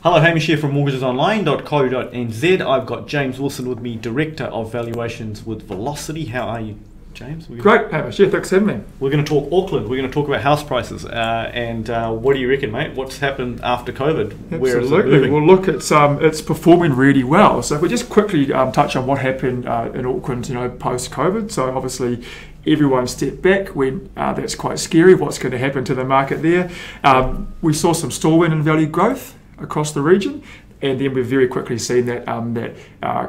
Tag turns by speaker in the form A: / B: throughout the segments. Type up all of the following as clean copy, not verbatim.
A: Hello, Hamish here from mortgagesonline.co.nz. I've got James Wilson with me, Director of Valuations with Velocity. How are you, James?
B: Great, Hamish. Yeah, thanks for having me.
A: We're going to talk Auckland. We're going to talk about house prices. And what do you reckon, mate? What's happened after COVID? Where is it moving?
B: Well, look, it's performing really well. So if we just quickly touch on what happened in Auckland, post-COVID. So obviously, everyone stepped back when that's quite scary. What's going to happen to the market there? We saw some store win and value growth across the region, and then we've very quickly seen that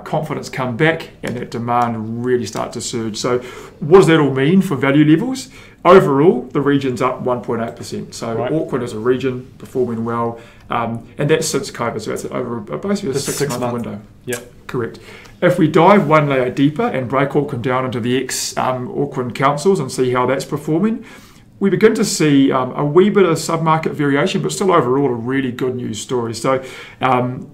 B: confidence come back and that demand really start to surge. So what does that all mean for value levels? Overall, the region's up 1.8%. So right. Auckland as a region performing well, and that's since COVID, so that's over basically a six-month window.
A: Yep.
B: Correct. If we dive one layer deeper and break Auckland down into the ex-Auckland councils and see how that's performing, we begin to see a wee bit of sub-market variation, but still overall a really good news story. So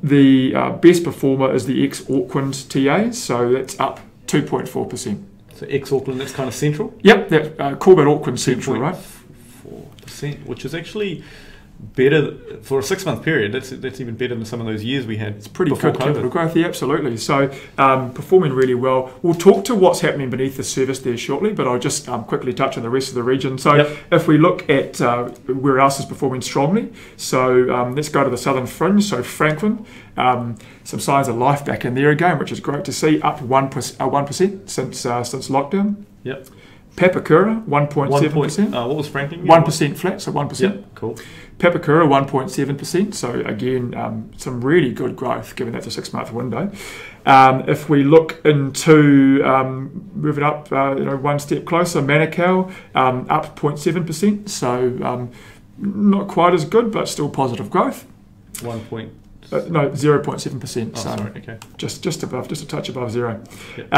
B: the best performer is the ex-Auckland TAs, so that's up 2.4%.
A: So ex-Auckland, that's kind of central?
B: Yep, that Corbett Auckland Central, right?
A: 4%, which is actually better for a 6-month period. That's even better than some of those years we had.
B: It's pretty good capital growth, yeah, absolutely. So performing really well. We'll talk to what's happening beneath the surface there shortly, but I'll just quickly touch on the rest of the region. So if we look at where else is performing strongly, so let's go to the southern fringe. So Franklin, some signs of life back in there again, which is great to see, up 1% since lockdown.
A: Yep.
B: Papakura, 1.7%.
A: What was Franklin?
B: 1% flat, so 1%.
A: Yep, cool.
B: Papakura, 1.7%. So again, some really good growth, given that's a 6-month window. If we look into moving up, one step closer, Manukau, up 0.7%. So not quite as good, but still positive growth. 0.7%.
A: Oh, sorry, okay.
B: Just a touch above zero.
A: Yep.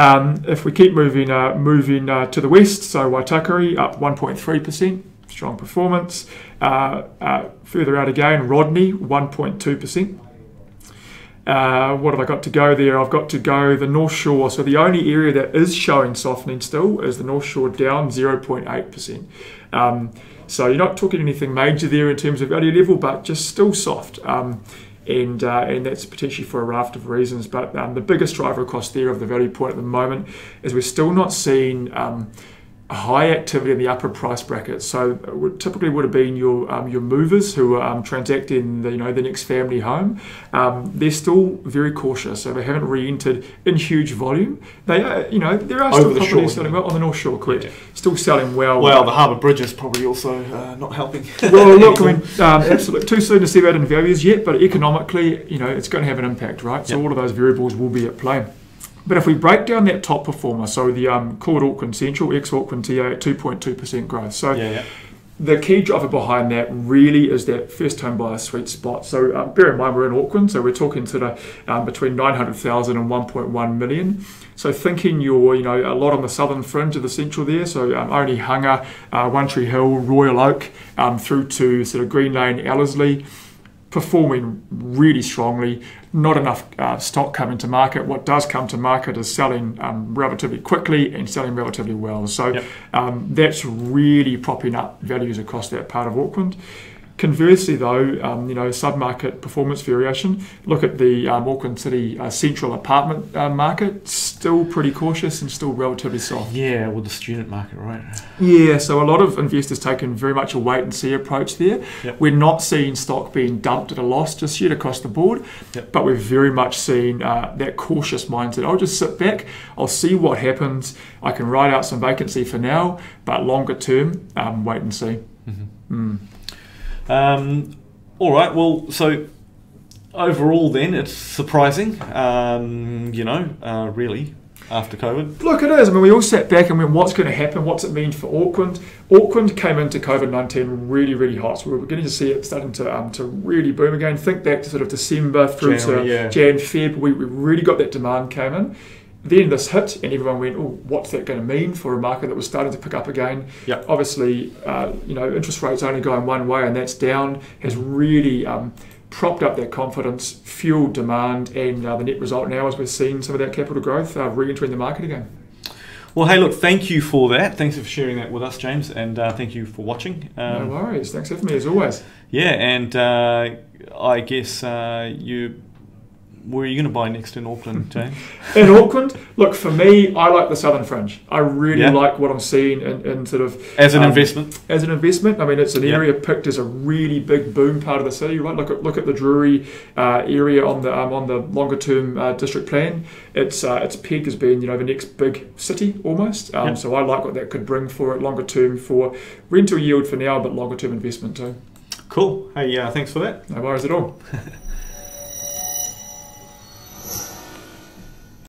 B: If we keep moving to the west, so Waitakere up 1.3%, strong performance. Further out again, Rodney 1.2%. What have I got to go there? I've got to go the North Shore. So the only area that is showing softening still is the North Shore, down 0.8%. So you're not talking anything major there in terms of value level, but just still soft. And that's potentially for a raft of reasons. But the biggest driver across there of the value point at the moment is we're still not seeing high activity in the upper price bracket. So it typically would have been your movers who are transacting the next family home. They're still very cautious, so they haven't re-entered in huge volume. They there are still properties selling well on the North Shore, correct? Yeah. Still selling well.
A: Well, the Harbour Bridge is probably also not helping.
B: Well, look, I mean, absolutely too soon to see that in values yet, but economically, it's going to have an impact, right? So all of those variables will be at play. But if we break down that top performer, so the Corbett Auckland Central, ex-Auckland TA at 2.2% growth. So the key driver behind that really is that first home buyer sweet spot. So bear in mind we're in Auckland, so we're talking between 900,000 and 1.1 million. So thinking you're a lot on the southern fringe of the central there, so only Hunga, One Tree Hill, Royal Oak, through to sort of Green Lane, Ellerslie, performing really strongly. Not enough stock coming to market. What does come to market is selling relatively quickly and selling relatively well. So that's really propping up values across that part of Auckland. Conversely, though, sub-market performance variation. Look at the Auckland City central apartment market. Still pretty cautious and still relatively soft.
A: Yeah, with the student market, right?
B: Yeah, so a lot of investors taking very much a wait-and-see approach there.
A: Yep.
B: We're not seeing stock being dumped at a loss just yet across the board, but we're very much seeing that cautious mindset. I'll just sit back, I'll see what happens. I can ride out some vacancy for now, but longer term, wait and see.
A: Mm-hmm. All right, well, so overall then, it's surprising, really, after COVID.
B: Look, it is. I mean, we all sat back and went, what's going to happen? What's it mean for Auckland? Auckland came into COVID-19 really, really hot. So we're beginning to see it starting to really boom again. Think back to sort of December through to Jan, Feb. We really got that demand came in. Then this hit, and everyone went, "Oh, what's that going to mean for a market that was starting to pick up again?"
A: Yep.
B: Obviously, interest rates only going one way, and that's down. Has really propped up that confidence, fueled demand, and the net result now is we're seeing some of that capital growth re-entering the market again.
A: Well, hey, look, thank you for that. Thanks for sharing that with us, James, and thank you for watching.
B: No worries. Thanks for having me, as always.
A: Yeah, and I guess where are you going to buy next in Auckland, James?
B: In Auckland, look, for me, I like the Southern Fringe. I really
A: Yeah.
B: like what I'm seeing in sort of...
A: As an investment?
B: As an investment. I mean, it's an
A: Yeah.
B: area picked as a really big boom part of the city, right? Look at the Drury area on the longer term district plan. It's pegged as being, the next big city almost.
A: Yeah.
B: So I like what that could bring for it longer term for rental yield for now, but longer term investment too.
A: Cool. Hey, thanks for that.
B: No worries at all.